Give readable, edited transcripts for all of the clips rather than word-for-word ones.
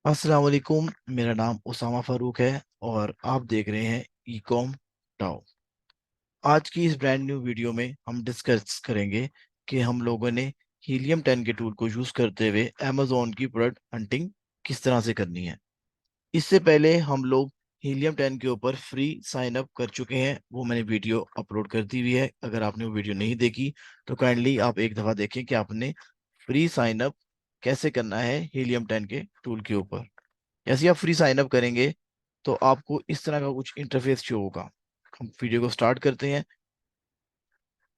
अस्सलाम वालेकुम। मेरा नाम उसामा फारूक है और आप देख रहे हैं ई कॉम टाओ। आज की इस ब्रांड न्यू वीडियो में हम डिस्कस करेंगे कि हम लोगों ने हीलियम 10 के टूल को यूज़ करते हुए अमेजोन की प्रोडक्ट हंटिंग किस तरह से करनी है। इससे पहले हम लोग हीलियम 10 के ऊपर फ्री साइन अप कर चुके हैं, वो मैंने वीडियो अपलोड कर दी हुई है। अगर आपने वो वीडियो नहीं देखी तो काइंडली आप एक दफ़ा देखें कि आपने फ्री साइन अप कैसे करना है हीलियम 10 के टूल के ऊपर। जैसे ही आप फ्री साइन अप करेंगे तो आपको इस तरह का कुछ इंटरफेस शो होगा। हम वीडियो को स्टार्ट करते हैं।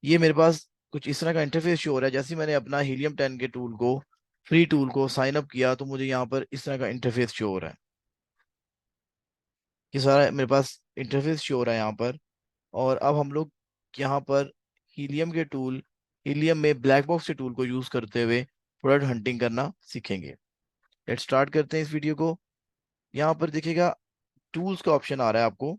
ये मेरे पास कुछ इस तरह का इंटरफेस शो हो रहा है। जैसे ही मैंने अपना हीलियम 10 के टूल को फ्री टूल को साइन अप किया तो मुझे यहाँ पर इस तरह का इंटरफेस शो हो रहा है। ये सारा मेरे पास इंटरफेस शो हो रहा है यहाँ पर। और अब हम लोग यहाँ पर हीलियम के टूल हीलियम में ब्लैक बॉक्स के टूल को यूज करते हुए प्रोडक्ट हंटिंग करना सीखेंगे। लेट स्टार्ट करते हैं इस वीडियो को। यहाँ पर देखिएगा टूल्स का ऑप्शन आ रहा है आपको।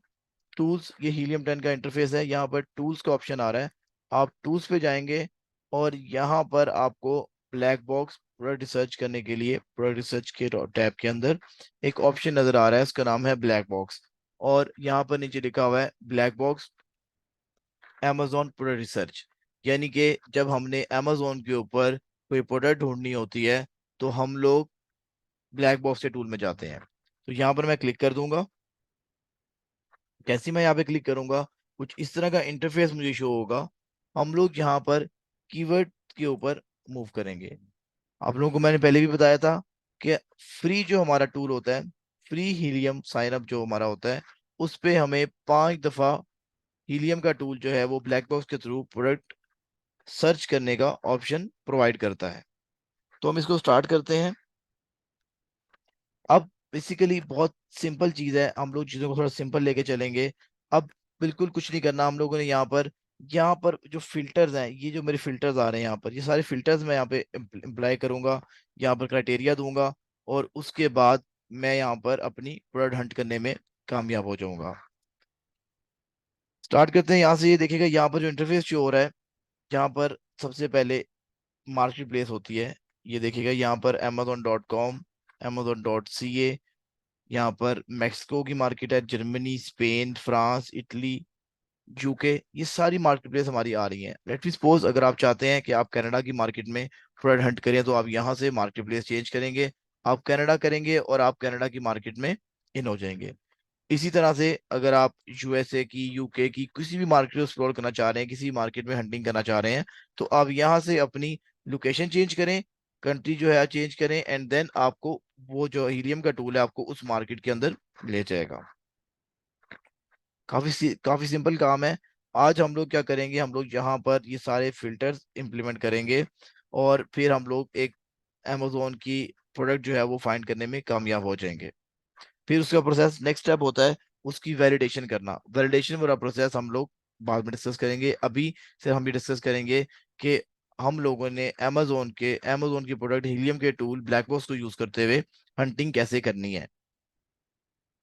टूल्स, ये हीलियम 10 का इंटरफेस है। यहाँ पर टूल्स का ऑप्शन आ रहा है। आप टूल्स पे जाएंगे और यहाँ पर आपको ब्लैक बॉक्स प्रोडक्ट रिसर्च करने के लिए प्रोडक्ट रिसर्च के टैब के अंदर एक ऑप्शन नजर आ रहा है। उसका नाम है ब्लैक बॉक्स। और यहाँ पर नीचे लिखा हुआ है black box amazon product research. यानी कि जब हमने amazon के ऊपर कोई प्रोडक्ट ढूंढनी होती है तो हम लोग ब्लैक बॉक्स के टूल में जाते हैं। तो यहाँ पर मैं क्लिक कर दूंगा। जैसे ही मैं यहाँ पे क्लिक करूंगा कुछ इस तरह का इंटरफेस मुझे शो होगा। हम लोग यहाँ पर कीवर्ड के ऊपर मूव करेंगे। आप लोगों को मैंने पहले भी बताया था कि फ्री जो हमारा टूल होता है, फ्री हीलियम साइन अप जो हमारा होता है, उस पे हमें 5 दफा हीलियम का टूल जो है वो ब्लैक बॉक्स के थ्रू प्रोडक्ट सर्च करने का ऑप्शन प्रोवाइड करता है। तो हम इसको स्टार्ट करते हैं। अब बेसिकली बहुत सिंपल चीज है, हम लोग चीजों को थोड़ा सिंपल लेके चलेंगे। अब बिल्कुल कुछ नहीं करना हम लोगों ने। यहाँ पर जो फिल्टर्स हैं, ये जो मेरे फिल्टर्स आ रहे हैं यहाँ पर, ये सारे फिल्टर्स मैं यहाँ पे अप्लाई करूंगा। यहाँ पर क्राइटेरिया दूंगा और उसके बाद मैं यहाँ पर अपनी प्रोडक्ट हंट करने में कामयाब हो जाऊंगा। स्टार्ट करते हैं यहाँ से। ये देखिएगा यहाँ पर जो इंटरफेस शो हो रहा है, यहाँ पर सबसे पहले मार्केट प्लेस होती है। ये देखिएगा यहाँ पर amazon.com, amazon.ca। यहाँ पर मैक्सिको की मार्केट है, Germany, Spain, France, Italy, UK, ये सारी मार्केट प्लेस हमारी आ रही हैं। लेट मी सपोज अगर आप चाहते हैं कि आप कनाडा की मार्केट में प्रोडक्ट हंट करें तो आप यहाँ से मार्केट प्लेस चेंज करेंगे, आप कनाडा करेंगे और आप कनाडा की मार्केट में इन हो जाएंगे। इसी तरह से अगर आप यूएसए की, यूके की किसी भी मार्केट को एक्सप्लोर करना चाह रहे हैं, किसी मार्केट में हंटिंग करना चाह रहे हैं, तो आप यहाँ से अपनी लोकेशन चेंज करें, कंट्री जो है चेंज करें, एंड देन आपको वो जो हीलियम का टूल है आपको उस मार्केट के अंदर ले जाएगा। काफी सिंपल काम है। आज हम लोग क्या करेंगे, हम लोग यहाँ पर ये सारे फिल्टर्स इंप्लीमेंट करेंगे और फिर हम लोग एक अमेजोन की प्रोडक्ट जो है वो फाइंड करने में कामयाब हो जाएंगे। फिर उसका प्रोसेस नेक्स्ट स्टेप होता है उसकी वैलिडेशन करना। वैलिडेशन वाला प्रोसेस हम लोग बाद में डिस्कस करेंगे। अभी सिर्फ हम ये डिस्कस करेंगे कि हम लोगों ने अमेजोन की प्रोडक्ट हीलियम के टूल ब्लैक बॉक्स को यूज करते हुए हंटिंग कैसे करनी है।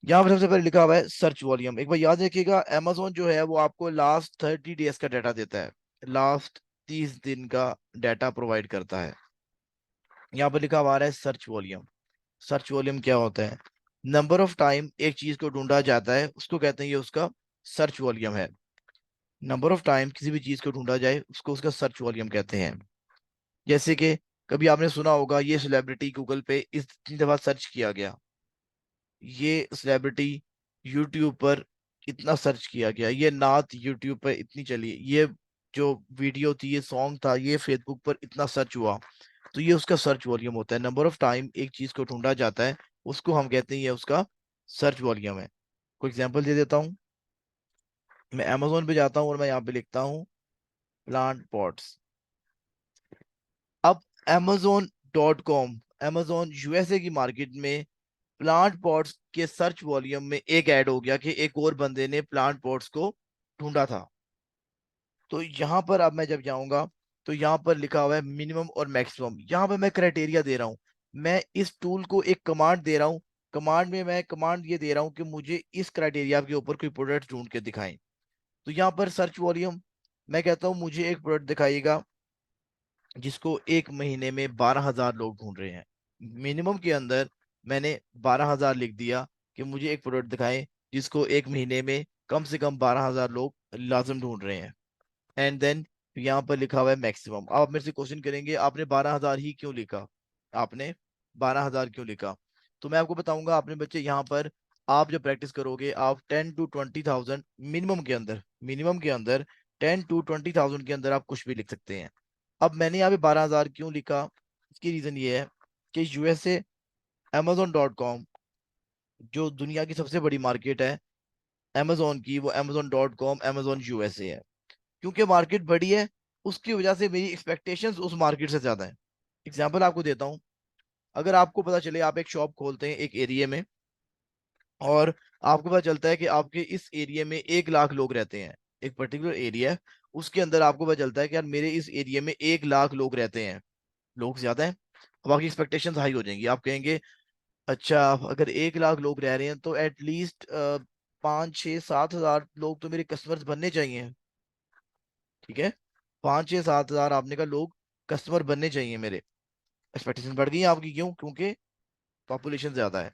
यहाँ पर सबसे पहले लिखा हुआ है सर्च वॉल्यूम। एक बार याद रखिएगा, अमेजोन जो है वो आपको लास्ट 30 डेज का डाटा देता है, लास्ट 30 दिन का डाटा प्रोवाइड करता है। यहाँ पर लिखा हुआ है सर्च वॉल्यूम। सर्च वॉल्यूम क्या होता है? नंबर ऑफ टाइम एक चीज को ढूंढा जाता है उसको कहते हैं, ये उसका सर्च वॉल्यूम है। नंबर ऑफ टाइम किसी भी चीज को ढूंढा जाए उसको उसका सर्च वॉल्यूम कहते हैं। जैसे कि कभी आपने सुना होगा ये सेलिब्रिटी गूगल पे इतनी दफा सर्च किया गया, ये सेलिब्रिटी यूट्यूब पर इतना सर्च किया गया, ये नात यूट्यूब पर इतनी चली, ये जो वीडियो थी, ये सॉन्ग था, ये फेसबुक पर इतना सर्च हुआ। तो ये उसका सर्च वॉल्यूम होता है। नंबर ऑफ टाइम एक चीज को ढूंढा जाता है उसको हम कहते हैं ये उसका सर्च वॉल्यूम है। कोई एग्जांपल दे देता हूँ। मैं अमेजोन पे जाता हूँ और मैं यहाँ पे लिखता हूँ प्लांट पॉट्स। अब amazon.com, amazon यूएसए की मार्केट में प्लांट पॉट्स के सर्च वॉल्यूम में एक ऐड हो गया कि एक और बंदे ने प्लांट पॉट्स को ढूंढा था। तो यहाँ पर अब मैं जब जाऊंगा तो यहाँ पर लिखा हुआ है मिनिमम और मैक्सिमम। यहाँ पर मैं क्राइटेरिया दे रहा हूँ, मैं इस टूल को एक कमांड दे रहा हूँ। कमांड में मैं कमांड ये दे रहा हूँ कि मुझे इस क्राइटेरिया के ऊपर कोई प्रोडक्ट ढूंढ के दिखाएं। तो यहाँ पर सर्च वॉल्यूम मैं कहता हूँ मुझे एक प्रोडक्ट दिखाइएगा जिसको एक महीने में 12,000 लोग ढूंढ रहे हैं। मिनिमम के अंदर मैंने 12,000 लिख दिया कि मुझे एक प्रोडक्ट दिखाएं जिसको एक महीने में कम से कम 12,000 लोग लाजम ढूंढ रहे हैं। एंड देन यहाँ पर लिखा हुआ है मैक्सिमम। आप मेरे से क्वेश्चन करेंगे आपने 12,000 ही क्यों लिखा, आपने 12,000 क्यों लिखा? तो मैं आपको बताऊंगा आपने बच्चे यहाँ पर आप जब प्रैक्टिस करोगे आप 10 to 20,000 मिनिमम के अंदर 10 to 20,000 के अंदर आप कुछ भी लिख सकते हैं। अब मैंने यहाँ पे 12,000 क्यों लिखा, इसकी रीजन ये है कि यूएसए Amazon.com जो दुनिया की सबसे बड़ी मार्केट है Amazon की, वो Amazon.com Amazon यूएसए है। क्योंकि मार्केट बड़ी है उसकी वजह से मेरी एक्सपेक्टेशंस उस मार्केट से ज्यादा है। एग्जांपल आपको देता हूँ, अगर आपको पता चले आप एक शॉप खोलते हैं एक एरिया में, और आपको पता चलता है कि आपके इस एरिया में 1 लाख लोग रहते हैं, एक पर्टिकुलर एरिया है उसके अंदर आपको पता चलता है कि यार मेरे इस एरिया में 1 लाख लोग रहते हैं, लोग ज्यादा हैं। अब आपकी एक्सपेक्टेशंस हाई हो जाएंगी, आप कहेंगे अच्छा अगर 1 लाख लोग रह रहे हैं तो एटलीस्ट 5 6 7 हजार लोग तो मेरे कस्टमर्स बनने चाहिए। ठीक है, 5 6 7 हजार आपने कहा लोग कस्टमर बनने चाहिए मेरे, एक्सपेक्टेशन बढ़ गई है आपकी, क्यों? क्योंकि पॉपुलेशन ज्यादा है।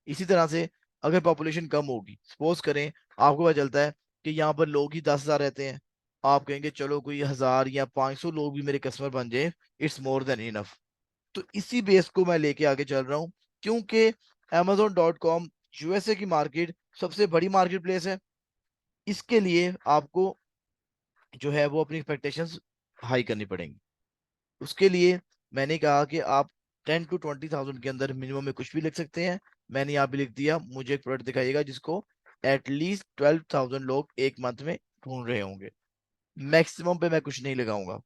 इसी तरह से अगर पॉपुलेशन कम होगी, सपोज करें आपको पता चलता है कि यहाँ पर लोग ही 10,000 रहते हैं, आप कहेंगे चलो कोई 1,000 या 500 लोग भी मेरे कस्टमर बन जाए, इट्स मोर देन इनफ। तो इसी बेस को मैं लेके आगे चल रहा हूँ, क्योंकि Amazon.com यूएसए की मार्केट सबसे बड़ी मार्केट प्लेस है। इसके लिए आपको जो है वो अपनी एक्सपेक्टेशंस हाई करनी पड़ेंगी। उसके लिए मैंने कहा कि आप 10 to 20,000 के अंदर मिनिमम में कुछ भी लिख सकते हैं। मैंने यहाँ पे लिख दिया मुझे एक प्रोडक्ट दिखाइएगा जिसको एटलीस्ट 12,000 लोग एक मंथ में ढूंढ रहे होंगे। मैक्सिमम पे मैं कुछ नहीं लगाऊंगा।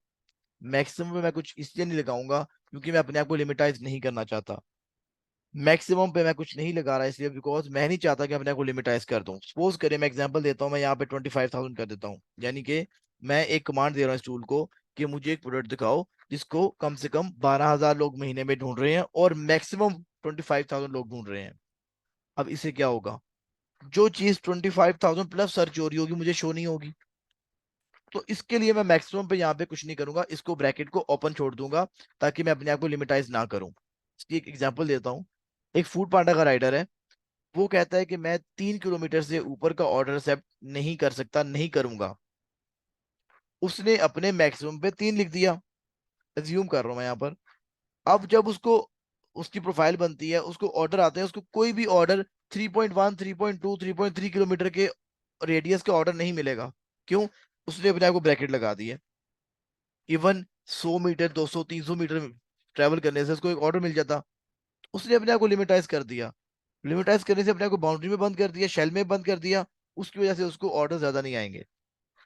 मैक्सिमम पे मैं कुछ इसलिए नहीं लगाऊंगा क्योंकि मैं अपने आप को लिमिटाइज नहीं करना चाहता। मैक्सिमम पे मैं कुछ नहीं लगा रहा इसलिए बिकॉज मैं नहीं चाहता कि अपने आप को लिमिटाइज कर दूं। सपोज करें मैं एग्जांपल देता हूं, मैं यहाँ पे 25,000 कर देता हूँ, यानी कि मैं एक कमांड दे रहा हूँ इस टूल को कि मुझे एक प्रोडक्ट दिखाओ जिसको कम से कम 12,000 लोग महीने में ढूंढ रहे हैं और मैक्सिमम 25,000 लोग ढूंढ रहे हैं। अब इससे क्या होगा, जो चीज 25,000 प्लस सर्च हो रही होगी मुझे शो नहीं होगी। तो इसके लिए मैं मैक्सिमम पे यहाँ पे कुछ नहीं करूंगा, इसको ब्रैकेट को ओपन छोड़ दूंगा ताकि मैं अपने आप को लिमिटाइज ना करूं। इसकी एक एग्जांपल देता हूँ, एक फूड पांडा का राइडर है, वो कहता है कि मैं 3 किलोमीटर से ऊपर का ऑर्डर एक्सेप्ट नहीं कर सकता, नहीं करूंगा। उसने अपने मैक्सिमम पे 3 लिख दिया, एज्यूम कर रहा हूं मैं यहाँ पर। अब जब उसको उसकी प्रोफाइल बनती है, उसको ऑर्डर आते हैं, उसको कोई भी ऑर्डर 3.1 3.2 3.3 किलोमीटर के रेडियस के ऑर्डर नहीं मिलेगा। क्यों? उसने अपने आप को ब्रैकेट लगा दी है। इवन 100 मीटर 200 300 मीटर ट्रेवल करने से उसको एक ऑर्डर मिल जाता। उसने अपने आप को लिमिटाइज कर दिया। लिमिटाइज करने से अपने आप को बाउंड्री में बंद कर दिया, शेल में बंद कर दिया। उसकी वजह से उसको ऑर्डर ज्यादा नहीं आएंगे।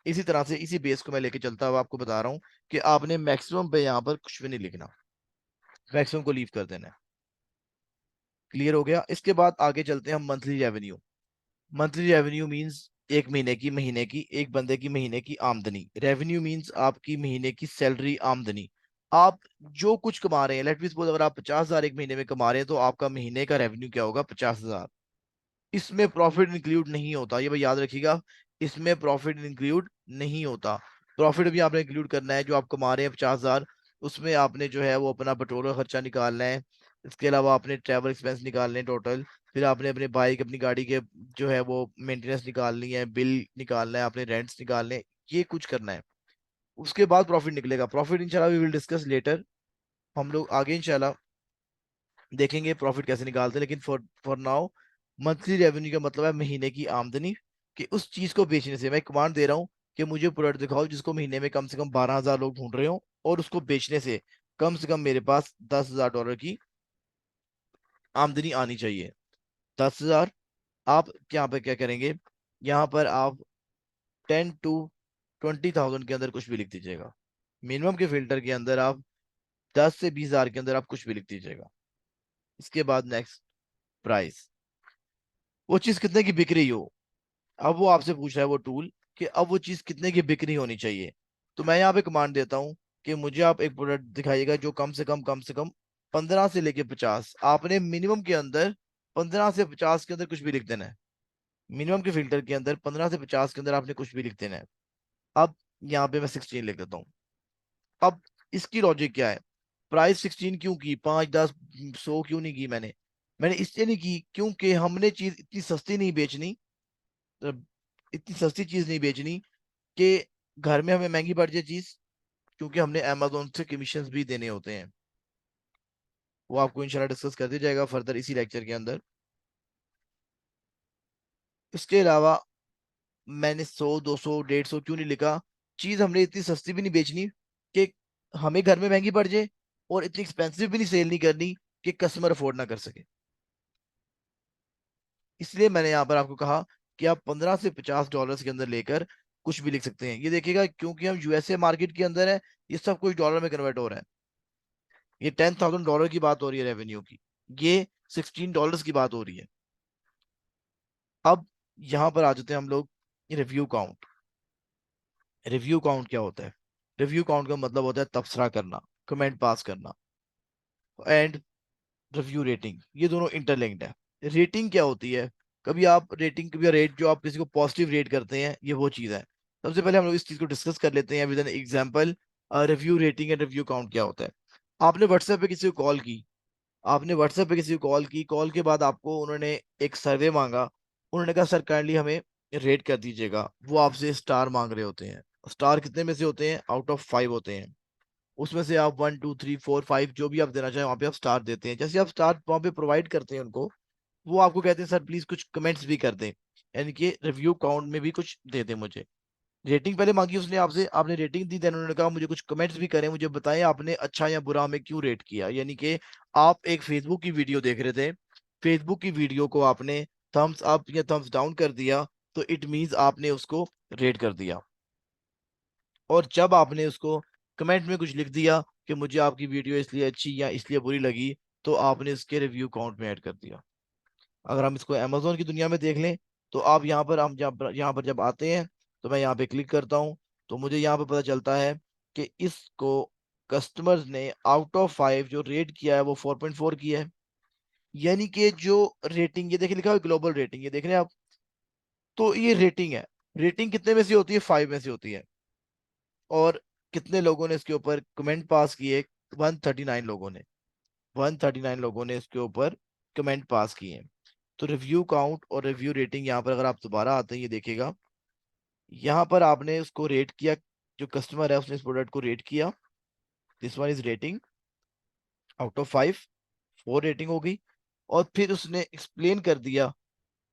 इसी तरह से इसी बेस को मैं लेके चलता हुआ आपको बता रहा हूँ कि आपने मैक्सिमम पे यहाँ पर कुछ भी नहीं लिखना, मैक्सिमम को लीव कर देना है। क्लियर हो गया? इसके बाद आगे चलते हैं हम monthly revenue. Monthly revenue means एक महीने की, महीने की एक बंदे की महीने की आमदनी। रेवेन्यू मींस आपकी महीने की सैलरी, आमदनी। आप जो कुछ कमा रहे हैं, लेट मी सपोज अगर आप 50,000 एक महीने में कमा रहे हैं तो आपका महीने का रेवेन्यू क्या होगा? 50,000। इसमें प्रॉफिट इंक्लूड नहीं होता, ये भाई याद रखिएगा, इसमें प्रॉफिट इंक्लूड नहीं होता। प्रॉफिट भी आपने इंक्लूड करना है, जो आप कमा रहे हैं 50,000 उसमें आपने जो है वो अपना पेट्रोल का खर्चा निकालना है। इसके अलावा आपने ट्रैवल एक्सपेंस निकालने हैं टोटल, फिर आपने अपने बाइक अपनी गाड़ी के जो है वो मेंटेनेंस निकालनी है, बिल निकालना है, आपने रेंट्स निकालने हैं, ये कुछ करना है। उसके बाद प्रॉफिट निकलेगा। प्रॉफिट इंशाल्लाह वी विल डिस्कस लेटर, हम लोग आगे इंशाल्लाह देखेंगे प्रॉफिट कैसे निकालते हैं। लेकिन फॉर नाउ मंथली रेवेन्यू का मतलब है महीने की आमदनी, कि उस चीज को बेचने से, मैं कमांड दे रहा हूँ कि मुझे प्रोडक्ट दिखाओ जिसको महीने में कम से कम 12,000 लोग ढूंढ रहे हो और उसको बेचने से कम मेरे पास $10,000 की आमदनी आनी चाहिए। 10,000। आप यहाँ पे क्या करेंगे, यहाँ पर आप 10 to 20,000 के अंदर कुछ भी लिख दीजिएगा। मिनिमम के फिल्टर के अंदर आप 10 से 20,000 के अंदर आप कुछ भी लिख दीजिएगा। इसके बाद नेक्स्ट, प्राइस, वो चीज कितने की बिक रही हो। अब वो आपसे पूछ रहा है वो टूल कि अब वो चीज कितने की बिक्री होनी चाहिए। तो मैं यहाँ पे कमांड देता हूँ कि मुझे आप एक प्रोडक्ट दिखाइएगा जो कम से कम 15 से लेके 50, आपने मिनिमम के अंदर 15 से 50 के अंदर कुछ भी लिख देना है। मिनिमम के फिल्टर के अंदर 15 से 50 के अंदर आपने कुछ भी लिख देना है। अब यहाँ पे मैं 16 लिख देता हूँ। अब इसकी लॉजिक क्या है, प्राइस 16 क्यों की, 5 10 100 क्यों नहीं की मैंने? मैंने इसलिए नहीं की क्योंकि हमने चीज इतनी सस्ती नहीं बेचनी, मतलब इतनी सस्ती चीज नहीं बेचनी कि घर में हमें महंगी पड़ जाए चीज, क्योंकि हमने अमेजोन से कमीशन भी देने होते हैं। वो आपको इंशाल्लाह डिस्कस कर दिया जाएगा फर्दर इसी लेक्चर के अंदर। इसके अलावा मैंने 100 200 150 क्यों नहीं लिखा, चीज हमने इतनी सस्ती भी नहीं बेचनी कि हमें घर में महंगी पड़ जाए, और इतनी एक्सपेंसिव भी नहीं सेल नहीं करनी कि कस्टमर अफोर्ड ना कर सके। इसलिए मैंने यहाँ पर आपको कहा कि आप $15 से $50 के अंदर लेकर कुछ भी लिख सकते हैं। ये देखिएगा क्योंकि हम यूएसए मार्केट के अंदर है, ये सब कुछ डॉलर में कन्वर्ट हो रहा है। ये $10,000 की बात हो रही है रेवेन्यू की, ये $16 की बात हो रही है। अब यहाँ पर आ जाते हैं हम लोग रिव्यू काउंट। रिव्यू काउंट क्या होता है? रिव्यू काउंट का मतलब होता है तबसरा करना, कमेंट पास करना। एंड रिव्यू रेटिंग, ये दोनों इंटरलिंक्ड है। रेटिंग क्या होती है? कभी आप रेटिंग, कभी रेट जो आप किसी को पॉजिटिव रेट करते हैं, ये वो चीज है। सबसे पहले हम लोग इस चीज को डिस्कस कर लेते हैं with an example. Review rating and review count क्या होता है? आपने व्हाट्सएप पे किसी को कॉल की, आपने व्हाट्सएप पे किसी को कॉल की, कॉल के बाद आपको उन्होंने एक सर्वे मांगा। उन्होंने कहा सर काइंडली हमें रेट कर दीजिएगा। वो आपसे स्टार मांग रहे होते हैं। स्टार कितने में से होते हैं? आउट ऑफ 5 होते हैं। उसमें से आप 1 2 3 4 5 जो भी आप देना चाहें वहां पे आप स्टार देते हैं। जैसे आप स्टार वहां पे प्रोवाइड करते हैं उनको, वो आपको कहते हैं सर प्लीज कुछ कमेंट्स भी कर दें, यानी कि रिव्यू काउंट में भी कुछ दे दें मुझे। रेटिंग पहले मांगी उसने आपसे, आपने रेटिंग दी, देन उन्होंने कहा मुझे कुछ कमेंट्स भी करें, मुझे बताएं आपने अच्छा या बुरा हमें क्यों रेट किया। यानी कि आप एक फेसबुक की वीडियो देख रहे थे, फेसबुक की वीडियो को आपने थम्स अप या थम्स डाउन कर दिया, तो इट मीन्स आपने उसको रेट कर दिया। और जब आपने उसको कमेंट में कुछ लिख दिया कि मुझे आपकी वीडियो इसलिए अच्छी या इसलिए बुरी लगी, तो आपने इसके रिव्यू काउंट में ऐड कर दिया। अगर हम इसको अमेजोन की दुनिया में देख लें, तो आप यहाँ पर, हम जब यहाँ पर जब आते हैं, तो मैं यहाँ पे क्लिक करता हूँ, तो मुझे यहाँ पे पता चलता है कि इसको कस्टमर्स ने आउट ऑफ 5 जो रेट किया है वो 4.4 किया है। यानी कि जो रेटिंग, ये देखिए लिखा है ग्लोबल रेटिंग, ये देख रहे हैं आप, तो ये रेटिंग है। रेटिंग कितने में से होती है? 5 में से होती है। और कितने लोगों ने इसके ऊपर कमेंट पास किए? 139 लोगों ने, 139 लोगों ने इसके ऊपर कमेंट पास किए हैं। तो रिव्यू काउंट और रिव्यू रेटिंग, यहाँ पर अगर आप दोबारा आते हैं, ये देखिएगा यहाँ पर आपने उसको रेट किया, जो कस्टमर है उसने इस प्रोडक्ट को रेट किया, this one is rating out of 5, 4 rating हो गई। और फिर उसने एक्सप्लेन कर दिया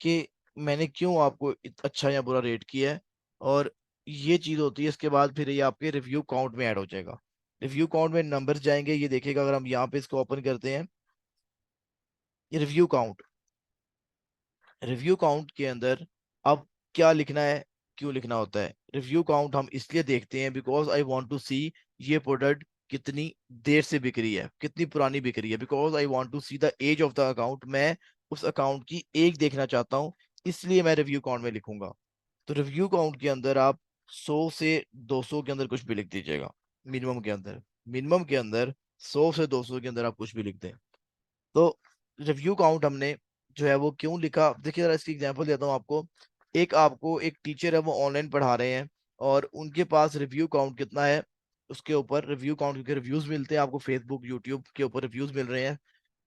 कि मैंने क्यों आपको अच्छा या बुरा रेट किया है। और ये चीज होती है, इसके बाद फिर ये आपके रिव्यू काउंट में ऐड हो जाएगा। रिव्यू काउंट में नंबर्स जाएंगे, ये देखिएगा अगर हम यहाँ पे इसको ओपन करते हैं, ये रिव्यू काउंट, रिव्यू काउंट के अंदर अब क्या लिखना है, क्यों लिखना होता है? रिव्यू काउंट हम इसलिए देखते हैं बिकॉज आई वांट टू सी ये प्रोडक्ट कितनी देर से बिक रही है, कितनी पुरानी बिक रही है। Because I want to see the age of the account, मैं उस अकाउंट की एज देखना चाहता हूँ, इसलिए मैं रिव्यू काउंट में लिखूंगा। तो रिव्यू काउंट के अंदर आप 100 से 200 के अंदर कुछ भी लिख दीजिएगा, मिनिमम के अंदर, मिनिमम के अंदर 100 से 200 के अंदर आप कुछ भी लिख दें। तो रिव्यू काउंट हमने जो है वो क्यों लिखा, देखिए जरा इसकी एग्जांपल देता हूँ आपको। एक आपको एक टीचर है, वो ऑनलाइन पढ़ा रहे हैं, और उनके पास रिव्यू काउंट कितना है, उसके ऊपर रिव्यू काउंट, क्योंकि रिव्यूज मिलते हैं आपको फेसबुक यूट्यूब के ऊपर रिव्यूज मिल रहे हैं।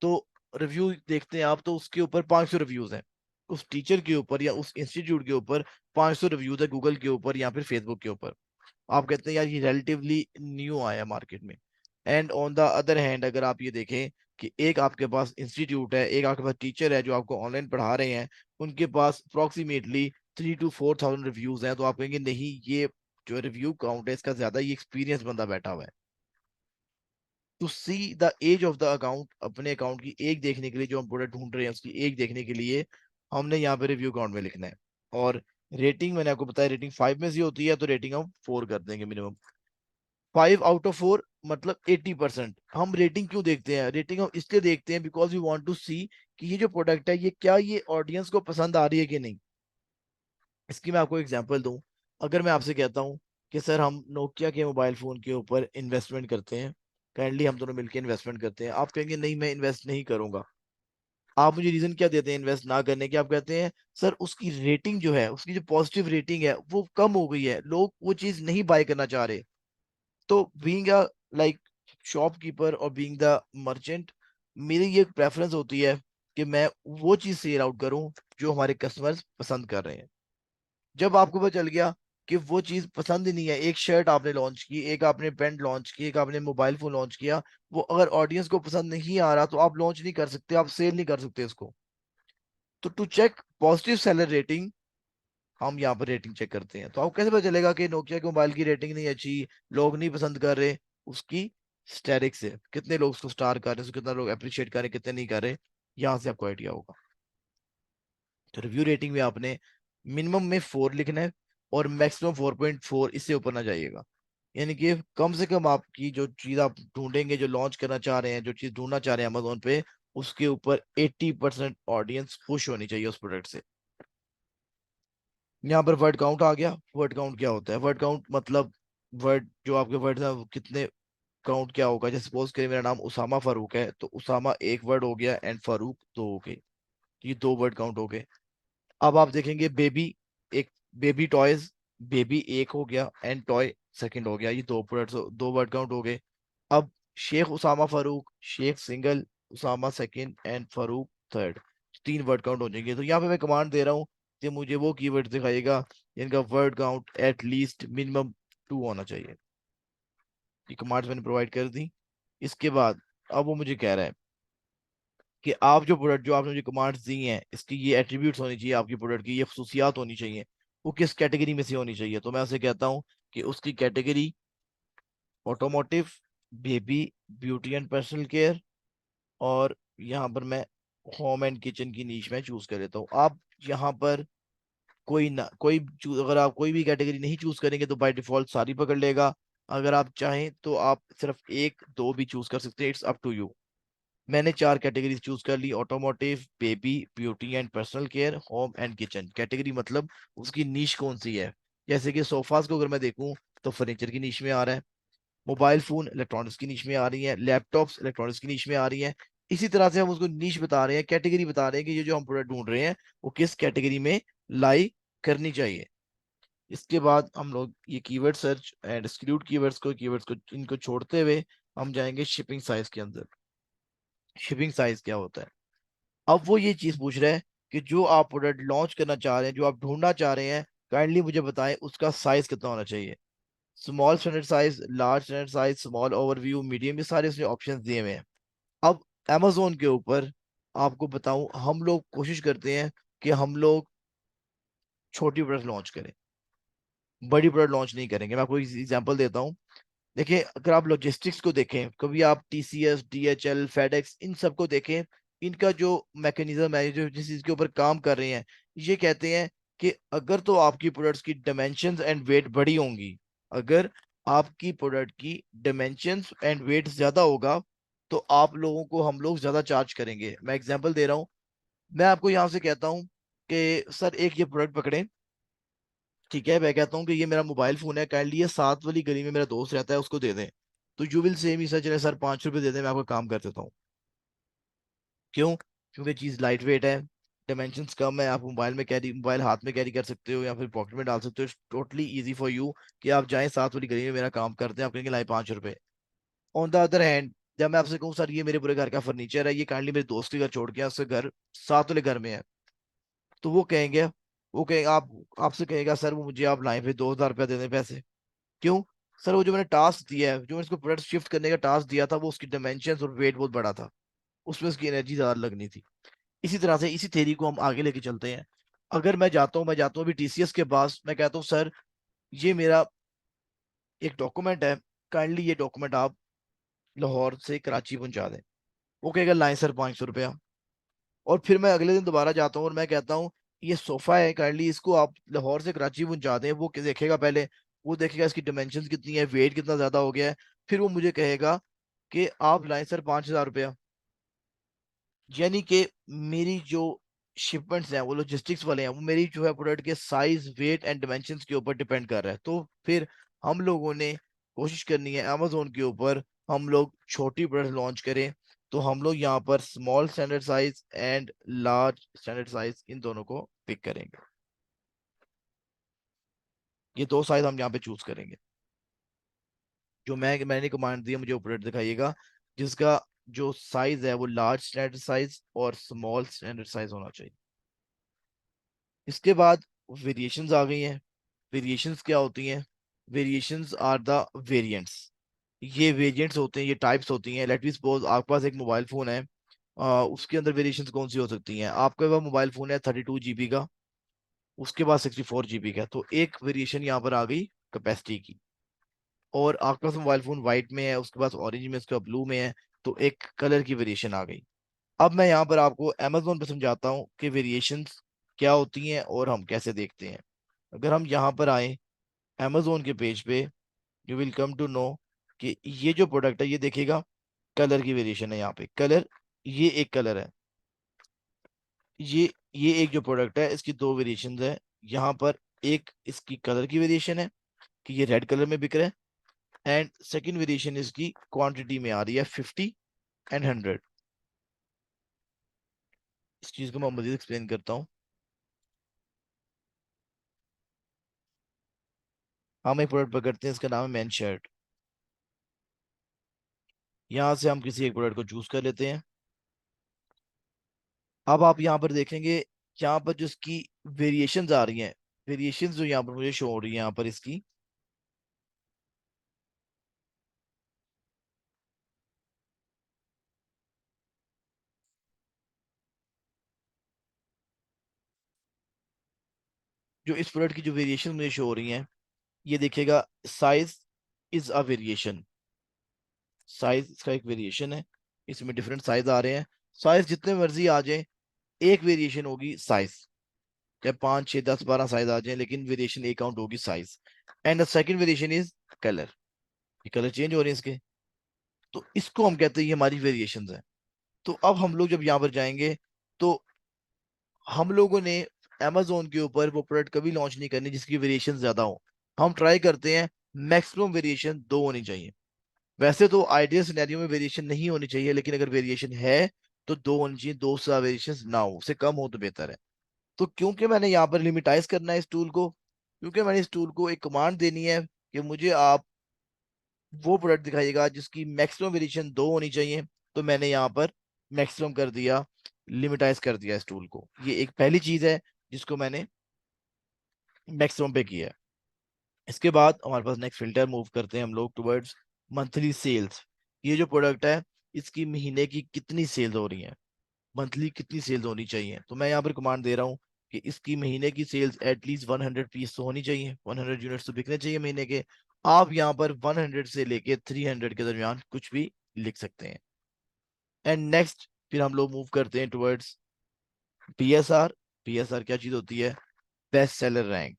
तो रिव्यू देखते हैं आप, तो उसके ऊपर 500 रिव्यूज हैं, उस टीचर के ऊपर या उस इंस्टीट्यूट के ऊपर 500 रिव्यूज है, गूगल के ऊपर या फिर फेसबुक के ऊपर। आप कहते हैं यार ये रिलेटिवली न्यू आया मार्केट में। And on the other hand अगर आप ये देखें कि एक आपके पास इंस्टीट्यूट है, एक आपके पास टीचर है जो आपको ऑनलाइन पढ़ा रहे हैं, उनके पास अप्रोक्सीमेटली 3 to 4 thousand रिव्यूज हैं, तो आप कहेंगे नहीं ये जो रिव्यू काउंट है इसका ज्यादा, ये एक्सपीरियंस बंदा बैठा हुआ है। To see the age of the account, अपने अकाउंट की एक देखने के लिए, जो हम प्रोडक्ट ढूंढ रहे हैं उसकी एक देखने के लिए हमने यहाँ पे रिव्यू काउंट में लिखना है। और रेटिंग मैंने आपको बताया, रेटिंग 5 में से होती है, तो रेटिंग हम 4 कर देंगे मिनिमम। 5 out of 4 मतलब 80%। हम रेटिंग क्यों देखते हैं? रेटिंग हम इसलिए देखते हैं बिकॉज वी वांट टू सी कि ये जो प्रोडक्ट है ये क्या ये ऑडियंस को पसंद आ रही है कि नहीं। इसकी मैं आपको एग्जांपल दूं, अगर मैं आपसे कहता हूं कि सर हम नोकिया के मोबाइल फोन के ऊपर इन्वेस्टमेंट करते हैं, काइंडली हम दोनों मिलकर इन्वेस्टमेंट करते हैं, आप कहेंगे नहीं मैं इन्वेस्ट नहीं करूंगा। आप मुझे रीजन क्या देते हैं इन्वेस्ट ना करने के? आप कहते हैं सर उसकी रेटिंग जो है, उसकी जो पॉजिटिव रेटिंग है वो कम हो गई है, लोग वो चीज नहीं बाय करना चाह रहे। तो बीइंग अ लाइक शॉपकीपर और बीइंग द मर्चेंट, मेरी ये प्रेफरेंस होती है कि मैं वो चीज सेल आउट करूं जो हमारे कस्टमर्स पसंद कर रहे हैं। जब आपको पता चल गया कि वो चीज पसंद ही नहीं है, एक शर्ट आपने लॉन्च की, एक आपने पेंट लॉन्च की, एक आपने मोबाइल फोन लॉन्च किया, वो अगर ऑडियंस को पसंद नहीं आ रहा तो आप लॉन्च नहीं कर सकते, आप सेल नहीं कर सकते इसको। तो to check positive seller rating, हम यहाँ पर रेटिंग चेक करते हैं। तो आपको कैसे पता चलेगा कि नोकिया के मोबाइल की रेटिंग नहीं अच्छी, लोग नहीं पसंद कर रहे? उसकी स्टैटिक से कितने लोग उसको स्टार कर रहे हैं, उसको कितना लोग अप्रिशिएट कर रहे हैं, कितने नहीं कर रहे, यहाँ से आपको आइडिया होगा। तो रिव्यू रेटिंग में आपने मिनिमम में 4 लिखना है और मैक्सिमम 4.4, इससे ऊपर ना जाइएगा। यानी कि कम से कम आपकी जो चीज आप ढूंढेंगे, जो लॉन्च करना चाह रहे हैं, जो चीज ढूंढना चाह रहे हैं अमेजोन पे, उसके ऊपर 80% ऑडियंस खुश होनी चाहिए उस प्रोडक्ट से। यहाँ पर वर्ड काउंट आ गया। वर्ड काउंट क्या होता है? वर्ड काउंट मतलब वर्ड, जो आपके वर्ड है वो कितने काउंट क्या होगा। जैसे सपोज करें मेरा नाम उसामा फारूक है, तो उसामा एक वर्ड हो गया एंड फारूक दो हो गए, ये 2 वर्ड काउंट हो गए। अब आप देखेंगे बेबी, एक बेबी टॉयज, बेबी एक हो गया एंड टॉय सेकंड हो गया, ये 2 प्रोडक्ट्स, 2 वर्ड काउंट हो गए। अब Shaikh Usama Farooq, Shaikh single, Usama second and Farooq third, 3 word count हो जाएंगे। तो यहाँ पे मैं कमांड दे रहा हूँ कि मुझे वो कीवर्ड दिखाइएगा जिनका word count at least minimum 2 होना चाहिए। ये कमांड्स मैंने प्रोवाइड कर दी। इसके बाद अब वो मुझे कह रहा है कि आप जो प्रोडक्ट, जो आपने मुझे कमांड्स दी हैं, इसकी ये एट्रीब्यूट्स होनी चाहिए, आपकी प्रोडक्ट की ये खसूसियात होनी चाहिए, वो किस कैटेगरी में से होनी चाहिए। तो मैं उसे कहता हूँ कि उसकी category automotive, baby, beauty and personal care, और यहाँ पर मैं होम एंड किचन की नीश में चूज कर लेता हूँ। आप यहाँ पर कोई ना कोई अगर आप कोई भी कैटेगरी नहीं चूज करेंगे तो बाय डिफॉल्ट सारी पकड़ लेगा। अगर आप चाहें तो आप सिर्फ एक दो भी चूज कर सकते हैं, इट्स अप टू यू। मैंने 4 कैटेगरीज चूज कर ली, automotive, baby, beauty and personal care, home and kitchen. Category मतलब उसकी नीश कौन सी है। जैसे कि सोफास को अगर मैं देखूं तो फर्नीचर की नीश में आ रहा है, मोबाइल फोन इलेक्ट्रॉनिक्स की नीश में आ रही है, लैपटॉप्स इलेक्ट्रॉनिक्स की नीश में आ रही है। इसी तरह से हम उसको नीश बता रहे हैं, कैटेगरी बता रहे हैं कि ये जो हम प्रोडक्ट ढूंढ रहे हैं वो किस कैटेगरी में लाई करनी चाहिए। इसके बाद हम लोग ये keyword search and exclude keywords को इनको छोड़ते हुए हम जाएंगे शिपिंग साइज के अंदर। शिपिंग साइज क्या होता है? अब वो ये चीज पूछ रहा है कि जो आप प्रोडक्ट लॉन्च करना चाह रहे हैं, जो आप ढूंढना चाह रहे हैं, काइंडली मुझे बताएं उसका साइज कितना होना चाहिए। Small standard size, large standard size, small overview, medium, ये सारे उसने ऑप्शंस दिए हुए हैं। अब amazon के ऊपर आपको बताऊं, हम लोग कोशिश करते हैं कि हम लोग छोटी प्रोडक्ट लॉन्च करें, बड़ी प्रोडक्ट लॉन्च नहीं करेंगे। मैं आपको एग्जांपल देता हूं। देखिए, अगर आप लॉजिस्टिक्स को देखें, कभी आप टीसीएस, डीएचएल, फेडेक्स, इन सबको देखें, इनका जो मैकेनिज्म है, जो जिस चीज के ऊपर काम कर रहे हैं, ये कहते हैं कि अगर तो आपकी प्रोडक्ट्स की डायमेंशंस एंड वेट बड़ी होंगी, अगर आपकी प्रोडक्ट की डायमेंशंस एंड वेट ज्यादा होगा तो आप लोगों को हम लोग ज्यादा चार्ज करेंगे। मैं एग्जांपल दे रहा हूँ। मैं आपको यहाँ से कहता हूँ कि सर एक ये प्रोडक्ट पकड़े, ठीक है, मैं कहता हूँ कि ये मेरा मोबाइल फोन है, काइंडली ये 7 वाली गली में मेरा दोस्त रहता है, उसको दे दें। तो you will say me sir, चले सर 5 रुपए दे दें, मैं आपका काम कर देता हूँ। क्यों? क्योंकि चीज लाइट वेट है, डायमेंशंस कम है, आप मोबाइल हाथ में कैरी कर सकते हो या फिर पॉकेट में डाल सकते हो, टोटली इजी फॉर यू कि आप जाएं 7 वाली गली में मेरा काम करते हैं, आप कहेंगे लाए 5 रुपए। ऑन द अदर हैंड, जब मैं आपसे कहूँ सर ये मेरे पूरे घर का फर्नीचर है, ये काइंडली मेरे दोस्त के घर छोड़ के, उसके घर 7 वाले घर में है, तो वो कहेंगे आप, आपसे कहेगा सर वो मुझे आप लाए फिर 2,000 रुपया दे दें पैसे। क्यों? सर वो जो मैंने टास्क दिया है, जो मैंने इसको प्रोडक्ट शिफ्ट करने का टास्क दिया था, वो उसकी डायमेंशन और वेट बहुत बड़ा था, उसमें उसकी एनर्जी ज्यादा लगनी थी। इसी तरह से इसी थेरी को हम आगे लेके चलते हैं। अगर मैं जाता हूँ अभी टीसीएस के पास, मैं कहता हूँ सर ये मेरा एक डॉक्यूमेंट है, काइंडली ये डॉक्यूमेंट आप लाहौर से कराची पहुंचा दें। वो कहेगा लाए सर 500 रुपया। और फिर मैं अगले दिन दोबारा जाता हूँ और मैं कहता हूँ ये सोफा है, काइंडली इसको आप लाहौर से कराची पहुंचा दें। वो देखेगा पहले, वो देखेगा इसकी डायमेंशंस कितनी है, वेट कितना ज्यादा हो गया है, फिर वो मुझे कहेगा कि आप लाएं सर 5,000 रुपया। यानी कि मेरी जो शिपमेंट्स हैं वो लॉजिस्टिक्स वाले हैं, वो मेरी जो है प्रोडक्ट के साइज, वेट एंड डायमेंशंस के ऊपर डिपेंड कर रहा है। तो फिर हम लोगों ने कोशिश करनी है अमेजोन के ऊपर हम लोग छोटी प्रोडक्ट लॉन्च करें। तो हम लोग यहाँ पर small standard size and large standard size, इन दोनों को पिक करेंगे। ये 2 साइज हम यहाँ पे चूज करेंगे। जो मैंने कमांड दी है, मुझे वो प्रोडक्ट दिखाइएगा जिसका जो साइज है वो लार्ज स्टैंडर्ड साइज और स्मॉल स्टैंडर्ड साइज होना चाहिए। इसके बाद वेरिएशंस आ गई हैं। वेरिएशंस क्या होती हैं? Variations are the variants. ये वेरिएंट्स होते हैं, ये टाइप्स होती हैं। लेट मी सपोज आपके पास एक मोबाइल फोन है, उसके अंदर वेरिएशंस कौन सी हो सकती हैं? आपके पास मोबाइल फोन है 32 GB का, उसके बाद 64 GB का, तो एक वेरिएशन यहाँ पर आ गई कैपेसिटी की। और आपके पास मोबाइल फोन व्हाइट में है, उसके पास ऑरेंज में, उसके बाद ब्लू में है, तो एक कलर की वेरिएशन आ गई। अब मैं यहाँ पर आपको अमेजोन पे समझाता हूँ कि वेरिएशंस क्या होती हैं और हम कैसे देखते हैं। अगर हम यहाँ पर आए अमेजोन के पेज पे, you will come to know कि ये जो प्रोडक्ट है, ये देखिएगा कलर की वेरिएशन है यहाँ पे। कलर, ये एक कलर है। ये एक जो प्रोडक्ट है इसकी दो वेरिएशन है यहाँ पर। एक इसकी कलर की वेरिएशन है कि ये रेड कलर में बिक रहा है, एंड सेकंड वेरिएशन इसकी क्वांटिटी में आ रही है 50 एंड 100। इस चीज को मैं मजीद एक्सप्लेन करता हूँ। हम एक प्रोडक्ट पकड़ते हैं, इसका नाम है मैन शर्ट। यहाँ से हम किसी एक प्रोडक्ट को चूज कर लेते हैं। अब आप यहाँ पर देखेंगे, यहाँ पर जो इसकी वेरिएशंस आ रही हैं, वेरिएशंस जो यहाँ पर मुझे शो हो रही है यहाँ पर इसकी, जो इस प्रोडक्ट की जो वेरिएशन मुझे शो हो रही हैं, ये देखिएगा size is a variation. Size इसका एक वेरिएशन है, इसमें डिफरेंट साइज आ रहे हैं। साइज जितने मर्जी आ जाए, एक वेरिएशन होगी साइज। चाहे 5 6 10 12 साइज आ जाए, लेकिन वेरिएशन एक काउंट होगी size. And the second variation is colour. ये कलर चेंज हो रहे हैं इसके, तो इसको हम कहते हैं ये हमारी वेरिएशंस है। तो अब हम लोग जब यहाँ पर जाएंगे, तो हम लोगों ने Amazon के ऊपर वो प्रोडक्ट कभी लॉन्च नहीं करनी जिसकी वेरिएशन ज्यादा हो। हम ट्राई करते हैं मैक्सिमम वेरिएशन दो होनी चाहिए। वैसे तो आइडियल सिनेरियो में वेरिएशन नहीं होनी चाहिए, लेकिन अगर वेरिएशन है तो दो होनी चाहिए, दो से वेरिएशन ना हो, उससे कम हो तो बेहतर है। तो क्योंकि मैंने यहाँ पर लिमिटाइज करना है इस टूल को, क्योंकि मैंने इस टूल को एक कमांड देनी है कि मुझे आप वो प्रोडक्ट दिखाइएगा जिसकी मैक्सिमम वेरिएशन दो होनी चाहिए, तो मैंने यहाँ पर मैक्सिमम कर दिया, लिमिटाइज कर दिया इस टूल को। ये एक पहली चीज है जिसको मैंने मैक्सिमम पे किया है। इसके बाद हमारे पास नेक्स्ट फिल्टर मूव करते हैं हम लोग टुवर्ड्स मंथली सेल्स। ये जो प्रोडक्ट है, इसकी महीने की कितनी सेल्स हो रही है, मंथली कितनी सेल्स होनी चाहिए। तो मैं यहाँ पर कमांड दे रहा हूँ कि इसकी महीने की सेल्स एटलीस्ट 100 पीस तो होनी चाहिए, 100 यूनिट्स तो बिकने चाहिए महीने के। आप यहाँ पर 100 से लेके 300 के दरमियान कुछ भी लिख सकते हैं। एंड नेक्स्ट फिर हम लोग मूव करते हैं टुवर्ड्स पीएसआर। पीएसआर क्या चीज होती है? Best seller rank.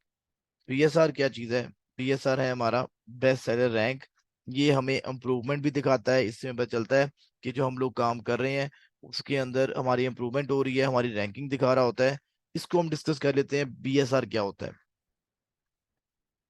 पीएसआर क्या चीज है? पीएसआर है हमारा बेस्ट सेलर रैंक। ये हमें इम्प्रूवमेंट भी दिखाता है, इससे हमें पता चलता है कि जो हम लोग काम कर रहे हैं उसके अंदर हमारी इम्प्रूवमेंट हो रही है, हमारी रैंकिंग दिखा रहा होता है। इसको हम डिस्कस कर लेते हैं, बीएसआर क्या होता है।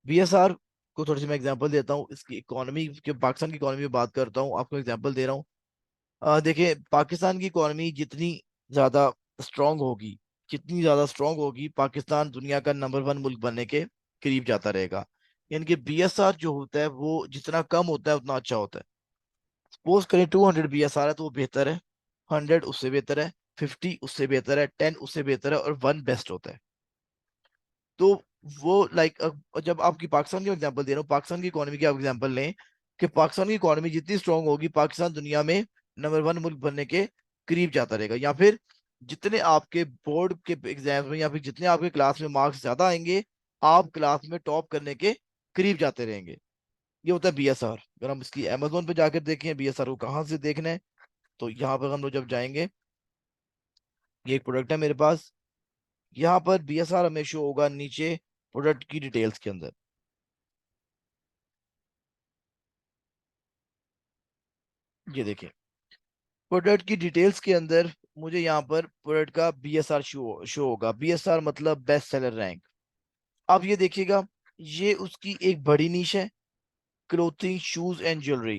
बीएसआर को थोड़ी सी मैं एग्जांपल देता हूँ, इसकी इकोनॉमी के, पाकिस्तान की इकोनॉमी में बात करता हूँ, आपको एग्जांपल दे रहा हूँ। देखिए पाकिस्तान की इकोनॉमी जितनी ज्यादा स्ट्रांग होगी, जितनी ज्यादा स्ट्रांग होगी, पाकिस्तान दुनिया का नंबर 1 मुल्क बनने के करीब जाता रहेगा। यानी कि बीएसआर जो होता है वो जितना कम होता है उतना अच्छा होता है। सपोज करें 200 बीएसआर है तो वो बेहतर है, 100 उससे बेहतर है, 50 उससे बेहतर है, 10 उससे बेहतर है, और 1 बेस्ट होता है। तो वो लाइक, जब आपकी पाकिस्तान की एग्जांपल दे रहा हूँ, पाकिस्तान की इकोनॉमी की आप एग्जांपल लें कि पाकिस्तान की इकोनॉमी जितनी स्ट्रांग होगी, पाकिस्तान दुनिया में नंबर 1 मुल्क बनने के करीब जाता रहेगा। या फिर जितने आपके बोर्ड के एग्जाम में या फिर जितने आपके क्लास में मार्क्स ज्यादा आएंगे, आप क्लास में टॉप करने के करीब जाते रहेंगे। ये होता है बीएसआर। अगर हम इसकी अमेजोन पे जाकर देखें बीएसआर को कहाँ से देखना है, तो यहाँ पर हम लोग जब जाएंगे, ये एक प्रोडक्ट है मेरे पास, यहाँ पर बीएसआर हमें शो होगा नीचे प्रोडक्ट की डिटेल्स के अंदर। ये देखें, प्रोडक्ट की डिटेल्स के अंदर मुझे यहाँ पर प्रोडक्ट का बीएसआर शो होगा। बीएसआर मतलब बेस्ट सेलर रैंक। अब ये देखिएगा, ये उसकी एक बड़ी नीश है, clothing shoes and jewellery.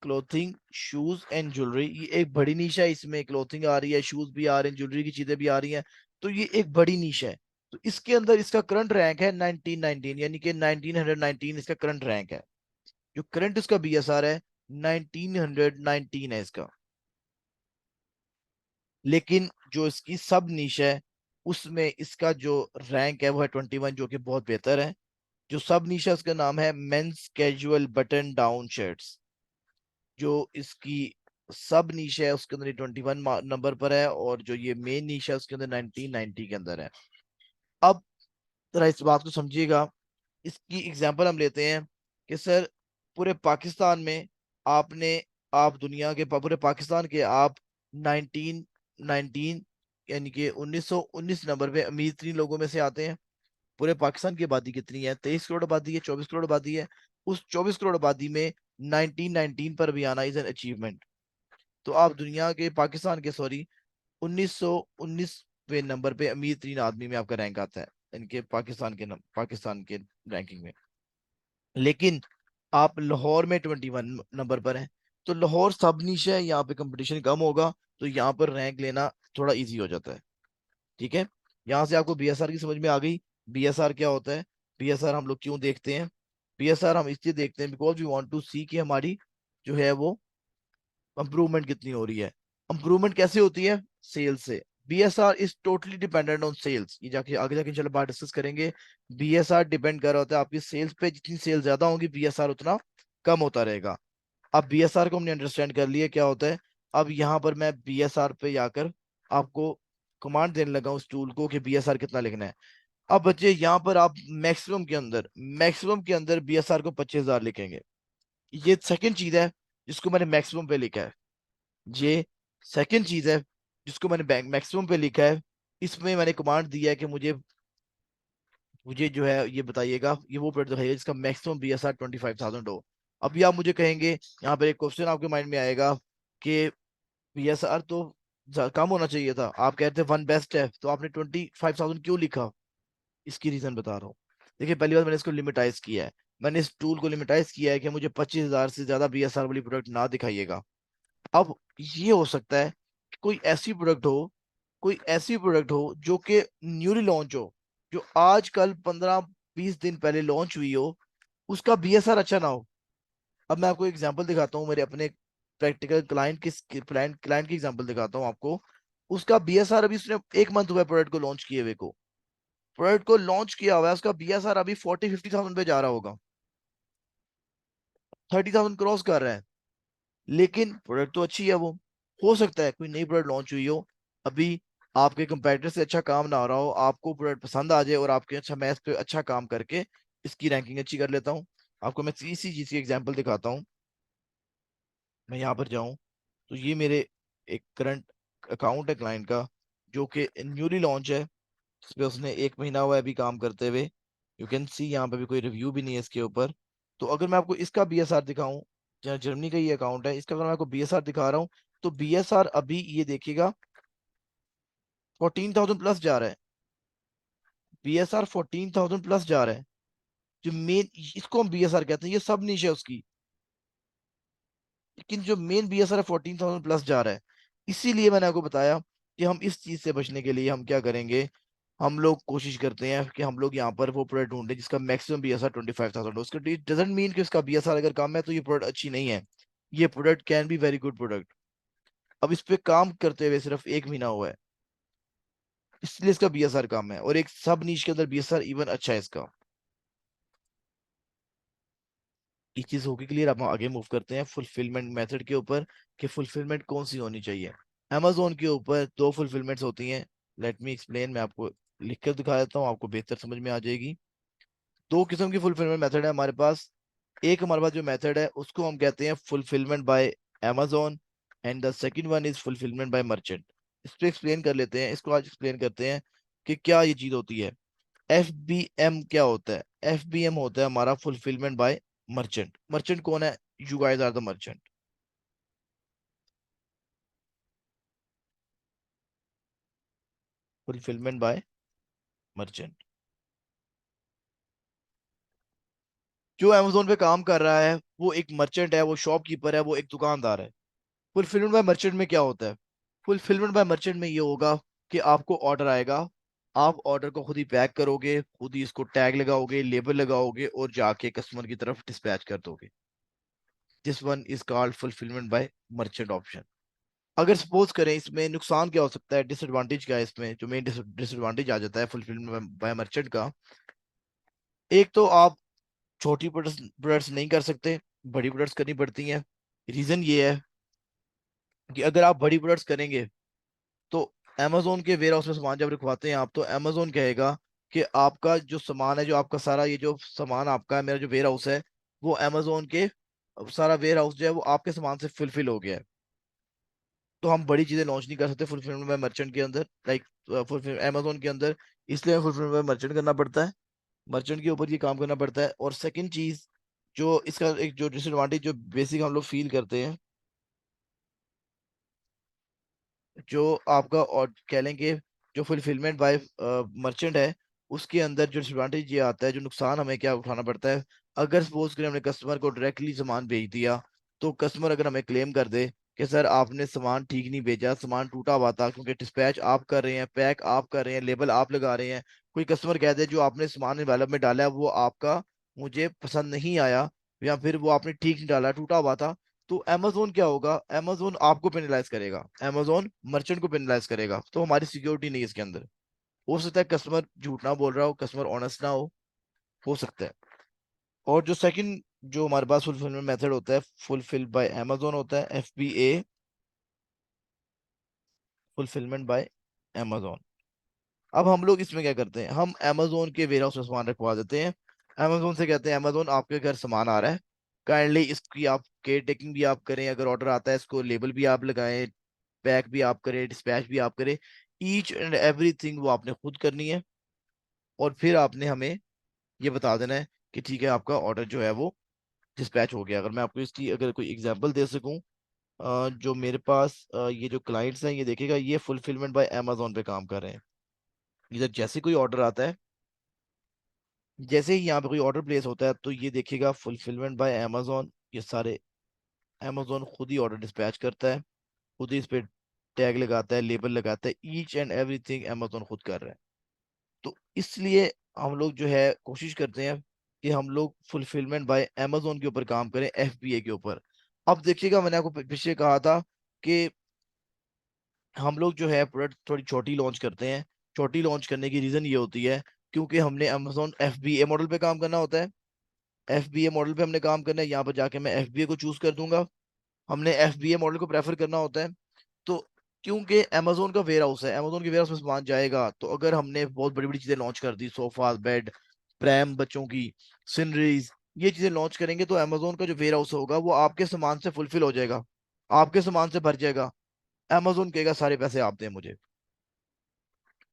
Clothing shoes and jewellery, ये एक बड़ी नीश है। इसमें क्लोथिंग आ रही है, शूज भी आ रहे हैं, ज्वेलरी की चीजें भी आ रही हैं। तो ये एक बड़ी नीश है। तो इसके अंदर इसका करंट रैंक है 1919, यानी कि 1919 इसका करंट रैंक है। जो करंट इसका बीएसआर है 1919 है इसका। लेकिन जो इसकी सब नीश है उसमें इसका जो रैंक है वो है 21, जो कि बहुत बेहतर है। जो सब नीश है उसका नाम है men's casual button down shirts. जो इसकी सब नीश है उसके अंदर 21 नंबर पर है, और जो ये मेन नीश है उसके अंदर 1990 के अंदर है। अब जरा इस बात को समझिएगा। इसकी एग्जांपल हम लेते हैं कि सर पूरे पाकिस्तान में आपने आप दुनिया के पूरे पाकिस्तान के आप 1919 यानी कि 1919 नंबर पे अमीर तीन लोगों में से आते हैं। पूरे पाकिस्तान की आबादी कितनी है? 23 करोड़ आबादी है, 24 करोड़ आबादी है। उस 24 करोड़ आबादी में 1919 पर भी आना इज एन अचीवमेंट। तो आप दुनिया के पाकिस्तान के सॉरी 1919वें नंबर पे अमीर तीन आदमी में आपका रैंक आता है, इनके पाकिस्तान के रैंकिंग में। लेकिन आप लाहौर में 21 नंबर पर हैं। तो लाहौर सब निश है, यहाँ पे कंपटीशन कम होगा, तो यहाँ पर रैंक लेना थोड़ा इजी हो जाता है। ठीक है। यहाँ से आपको बीएसआर की समझ में आ गई। बीएसआर क्या होता है? बीएसआर हम लोग क्यों देखते हैं? बीएसआर हम इसलिए देखते हैं बिकॉज वी वांट टू सी कि हमारी जो है वो इंप्रूवमेंट कितनी हो रही है। इंप्रूवमेंट कैसे होती है? सेल्स से। BSR is totally dependent on sales, ये जाके आगे जाके चलो बात डिस्कस करेंगे। बीएसआर डिपेंड कर रहा होता है आपकी सेल्स पे, जितनी सेल ज्यादा होंगी बीएसआर उतना कम होता रहेगा। अब बीएसआर को हमने अंडरस्टैंड कर लिया क्या होता है। अब यहाँ पर मैं बीएसआर पे जाकर आपको कमांड देने लगा उस टूल को कि बीएसआर कितना लिखना है। अब बच्चे यहाँ पर आप मैक्सिमम के अंदर बीएसआर को 25,000 लिखेंगे। ये सेकंड चीज है जिसको मैंने मैक्सिमम पे लिखा है। ये सेकंड चीज है जिसको मैंने बैंक मैक्सिमम पे लिखा है। इसमें मैंने कमांड दिया है कि मुझे मुझे जो है ये बताइएगा, ये वो प्रोडक्ट दिखाइएगा जिसका मैक्सिमम बीएसआर 25,000 हो। अभी आप मुझे कहेंगे, यहाँ पर एक क्वेश्चन आपके माइंड में आएगा कि बीएसआर तो कम होना चाहिए था, आप कहते हैं वन बेस्ट है, तो आपने 25,000 क्यों लिखा? इसकी रीजन बता रहा हूँ। देखिए पहली बार मैंने इसको लिमिटाइज किया है। मैंने इस टूल को लिमिटाइज किया है कि मुझे 25,000 से ज्यादा बीएसआर वाली प्रोडक्ट ना दिखाइएगा। अब ये हो सकता है कि कोई ऐसी प्रोडक्ट हो जो कि न्यूली लॉन्च हो, जो आजकल 15-20 दिन पहले लॉन्च हुई हो, उसका बीएसआर अच्छा ना हो। अब मैं आपको एग्जांपल दिखाता हूँ, मेरे अपने प्रैक्टिकल क्लाइंट की एग्जांपल दिखाता हूँ आपको। उसका बीएसआर अभी उसने 1 मंथ हुआ है प्रोडक्ट को लॉन्च किए हुए को। प्रोडक्ट को लॉन्च किया हुआ है, उसका बीएसआर अभी 40-50,000 पे जा रहा होगा, 30,000 क्रॉस कर रहा है। लेकिन प्रोडक्ट तो अच्छी है वो। हो सकता है कोई नई प्रोडक्ट लॉन्च हुई हो अभी, आपके कंपैरेटर से अच्छा काम ना हो रहा हो, आपको प्रोडक्ट पसंद आ जाए और आपके अच्छा मैं इस पे अच्छा काम करके इसकी रैंकिंग अच्छी कर लेता हूँ। आपको मैं इसी चीज की एग्जांपल दिखाता हूँ। मैं यहाँ पर जाऊँ तो ये मेरे एक करंट अकाउंट है क्लाइंट का, जो कि न्यूली लॉन्च है। इस पे उसने 1 महीना हुआ है अभी काम करते हुए। यू कैन सी यहाँ पे भी कोई रिव्यू भी नहीं है इसके ऊपर। तो अगर मैं आपको इसका बीएसआर दिखाऊं, जहाँ जर्मनी का ये अकाउंट है, इसका अगर मैं आपको बीएसआर दिखा रहा हूँ, तो बीएसआर अभी ये देखिएगा 14,000 प्लस जा रहा है। बीएसआर 14,000 प्लस जा रहा है। जो मेन, इसको हम बीएसआर कहते हैं, ये सब नीचे है उसकी। लेकिन जो मेन बीएसआर है 14,000 प्लस जा रहा है। इसीलिए मैंने आपको बताया कि हम इस चीज से बचने के लिए हम क्या करेंगे। हम लोग कोशिश करते हैं कि हम लोग यहाँ पर वो प्रोडक्ट ढूंढें जिसका मैक्सिमम बीएसआर 25,000 हो। उसका डजेंट मीन कि उसका बीएसआर अगर कम है तो ये प्रोडक्ट अच्छी नहीं है। ये product can be very good product. अब इस पे काम करते हुए सिर्फ 1 महीना हुआ है, इसलिए इसका बीएसआर कम है, और एक सब नीच के अंदर बीएसआर इवन अच्छा है इसका। ये चीज होगी क्लियर। अब हम आगे मूव करते हैं फुलफिलमेंट मेथड के ऊपर, कि फुलफिलमेंट कौन सी होनी चाहिए। Amazon के ऊपर दो फुलफिलमेंट्स होती हैं। लेट मी एक्सप्लेन, मैं आपको लिख कर दिखा देता हूँ, आपको बेहतर समझ में आ जाएगी। दो किस्म की फुलफिलमेंट मेथड है हमारे पास। एक हमारे पास जो मेथड है उसको हम कहते हैं fulfilment bye Amazon, and the second one is fulfilment by merchant. इस पे एक्सप्लेन कर लेते हैं, इसको आज एक्सप्लेन करते हैं कि क्या ये चीज होती है। FBM क्या होता है? FBM होता है हमारा फुलफिलमेंट बाय मर्चेंट। मर्चेंट कौन है? You guys are the merchant. Fulfilment by merchant. जो अमेजोन पे काम कर रहा है वो एक मर्चेंट है, वो शॉपकीपर है, वो एक दुकानदार है। फुलफिलमेंट बाय मर्चेंट में क्या होता है? फुलफिलमेंट बाय मर्चेंट में ये होगा कि आपको ऑर्डर आएगा, आप ऑर्डर को खुद ही पैक करोगे, खुद ही इसको टैग लगाओगे, लेबल लगाओगे और जाके कस्टमर की तरफ डिस्पैच कर दोगे। This one is called fulfilment by merchant option. अगर सपोज करें इसमें नुकसान क्या हो सकता है, डिसएडवांटेज क्या है इसमें, जो मेन डिसएडवांटेज आ जाता है फुलफिलमेंट बाय मर्चेंट का, एक तो आप छोटी प्रोडक्ट्स नहीं कर सकते, बड़ी प्रोडक्ट्स करनी पड़ती हैं। रीजन ये है कि अगर आप बड़ी प्रोडक्ट्स करेंगे तो अमेजोन के वेयर हाउस में सामान जब रखवाते हैं आप, तो अमेजोन कहेगा कि आपका जो सामान है, जो आपका सारा ये जो सामान आपका है, मेरा जो वेयर हाउस है वो अमेजोन के सारा वेयर हाउस जो है वो आपके सामान से फुलफिल हो गया है। तो हम बड़ी चीजें लॉन्च नहीं कर सकते फुलफिलमेंट बाय मर्चेंट के अंदर, लाइक फुलफिल अमेजोन के अंदर। इसलिए फुलफिलमेंट बाय मर्चेंट करना पड़ता है, मर्चेंट के ऊपर ये काम करना पड़ता है। और सेकंड चीज जो इसका एक जो डिसएडवांटेज जो बेसिक हम लोग फील करते हैं, जो आपका और कह लें कि जो फुलफिलमेंट बाय मर्चेंट है, उसके अंदर जो डिसएडवांटेज ये आता है, जो नुकसान हमें क्या उठाना पड़ता है, अगर सपोज करें हमने कस्टमर को डायरेक्टली सामान भेज दिया, तो कस्टमर अगर हमें क्लेम कर दे कि सर आपने सामान ठीक नहीं भेजा, सामान टूटा हुआ था, क्योंकि डिस्पैच आप कर रहे हैं, पैक आप कर रहे हैं, लेबल आप लगा रहे हैं, कोई कस्टमर कह दे जो आपने सामान एनवेलप में डाला है वो आपका मुझे पसंद नहीं आया, या फिर वो आपने ठीक नहीं डाला, टूटा हुआ था, तो अमेजोन क्या होगा, अमेजोन आपको पेनलाइज करेगा, अमेजोन मर्चेंट को पेनलाइज करेगा। तो हमारी सिक्योरिटी नहीं है इसके अंदर। हो सकता है कस्टमर झूठ ना बोल रहा हो, कस्टमर ऑनेस्ट ना हो सकता है। और जो सेकंड जो हमारे पास फुलफिलमेंट मेथड होता है, फुलफिल बाय अमेजोन होता है, FBA, फुलफिलमेंट बाय अमेजोन। अब हम लोग इसमें क्या करते हैं, हम अमेजोन के वेयर हाउस में सामान रखवा देते हैं। अमेजोन से कहते हैं अमेजोन आपके घर सामान आ रहा है, काइंडली इसकी आप केयर टेकिंग भी आप करें, अगर ऑर्डर आता है इसको लेबल भी आप लगाएं, पैक भी आप करें, डिस्पैच भी आप करें, ईच एंड एवरीथिंग वो आपने खुद करनी है। और फिर आपने हमें ये बता देना है कि ठीक है आपका ऑर्डर जो है वो डिस्पैच हो गया। अगर मैं आपको इसकी अगर कोई एग्जांपल दे सकूं, जो मेरे पास ये जो क्लाइंट्स हैं, ये देखिएगा ये फुलफिलमेंट बाय अमेजोन पे काम कर रहे हैं। इधर जैसे कोई ऑर्डर आता है, जैसे ही यहाँ पे कोई ऑर्डर प्लेस होता है, तो ये देखिएगा फुलफिलमेंट बाय अमेजोन, ये सारे अमेजोन खुद ही ऑर्डर डिस्पैच करता है, खुद ही इस पे टैग लगाता है, लेबल लगाता है, ईच एंड एवरीथिंग अमेजोन खुद कर रहा है। तो इसलिए हम लोग जो है कोशिश करते हैं कि हम लोग फुलफिलमेंट बाय अमेजोन के ऊपर काम करें, FBA के ऊपर। अब देखिएगा मैंने आपको पीछे कहा था कि हम लोग जो है प्रोडक्ट थोड़ी छोटी लॉन्च करते हैं। छोटी लॉन्च करने की रीजन ये होती है क्योंकि हमने अमेजोन FBA मॉडल पे काम करना होता है। FBA मॉडल पे हमने काम करना है, यहाँ पर जाके मैं FBA को चूज कर दूंगा। हमने FBA मॉडल को प्रेफर करना होता है। तो क्योंकि अमेजोन का वेयर हाउस है, अमेजोन के वेयर हाउस में सामान जाएगा, तो अगर हमने बहुत बड़ी बड़ी चीजें लॉन्च कर दी, सोफा, बेड, प्रैम बच्चों की, सिनरीज, ये चीजें लॉन्च करेंगे, तो अमेजोन का जो वेयर हाउस होगा वो आपके सामान से फुलफिल हो जाएगा, आपके सामान से भर जाएगा। अमेजोन कहेगा सारे पैसे आप दें मुझे।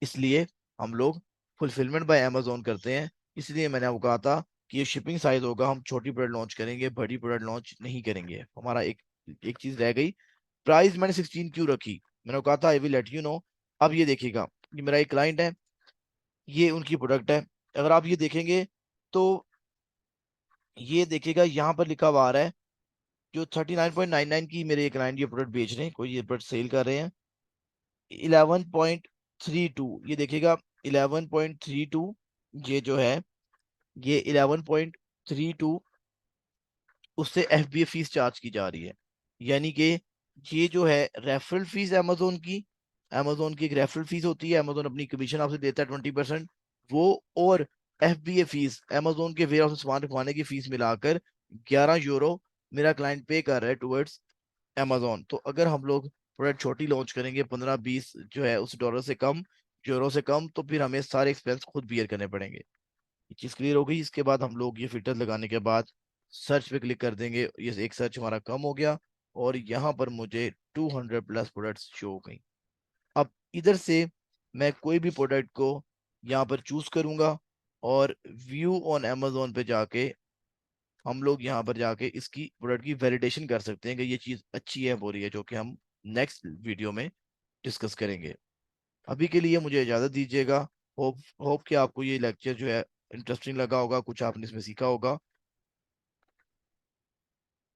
इसलिए हम लोग फुलफिलमेंट बाय अमेजोन करते हैं। इसलिए मैंने आपको कहा था कि ये शिपिंग साइज होगा, हम छोटी प्रोडक्ट लॉन्च करेंगे, बड़ी प्रोडक्ट लॉन्च नहीं करेंगे। हमारा एक एक चीज रह गई, प्राइस मैंने 16 क्यों रखी, मैंने कहा था I will let you know. अब ये देखिएगा, ये मेरा एक क्लाइंट है, ये उनकी प्रोडक्ट है। अगर आप ये देखेंगे तो ये देखिएगा यहाँ पर लिखा हुआ आ रहा है, जो 39.99 की मेरे ये क्लाइंट ये प्रोडक्ट बेच रहे हैं, कोई ये प्रोडक्ट सेल कर रहे हैं, 11.32, ये देखिएगा 11.32, ये जो है ये 11.32 उससे FBA फीस चार्ज की जा रही है। यानी कि ये जो है रेफरल फीस अमेजोन की एक रेफरल फीस होती है, अमेजोन अपनी कमीशन आपसे देता है 20%, वो और FBA फीस अमेजोन के वेयर हाउस में सामान रखवाने की फीस मिलाकर 11 यूरो मेरा क्लाइंट पे कर रहा है टुवर्ड्स अमेजोन। तो अगर हम लोग प्रोडक्ट छोटी लॉन्च करेंगे 15-20 जो है उस डॉलर से कम, यूरो से कम, तो फिर हमें सारे एक्सपेंस खुद बियर करने पड़ेंगे। ये चीज क्लियर हो गई। इसके बाद हम लोग ये फिल्टर लगाने के बाद सर्च पे क्लिक कर देंगे, ये एक सर्च हमारा कम हो गया, और यहाँ पर मुझे 200+ प्रोडक्ट्स शो हो गई। अब इधर से मैं कोई भी प्रोडक्ट को यहाँ पर चूज करूंगा, और व्यू ऑन अमेजोन पे जाके हम लोग यहाँ पर जाके इसकी प्रोडक्ट की वैलिडेशन कर सकते हैं कि ये चीज अच्छी है बुरी है, जो कि हम नेक्स्ट वीडियो में डिस्कस करेंगे। अभी के लिए मुझे इजाजत दीजिएगा। होप होप कि आपको ये लेक्चर जो है इंटरेस्टिंग लगा होगा, कुछ आपने इसमें सीखा होगा।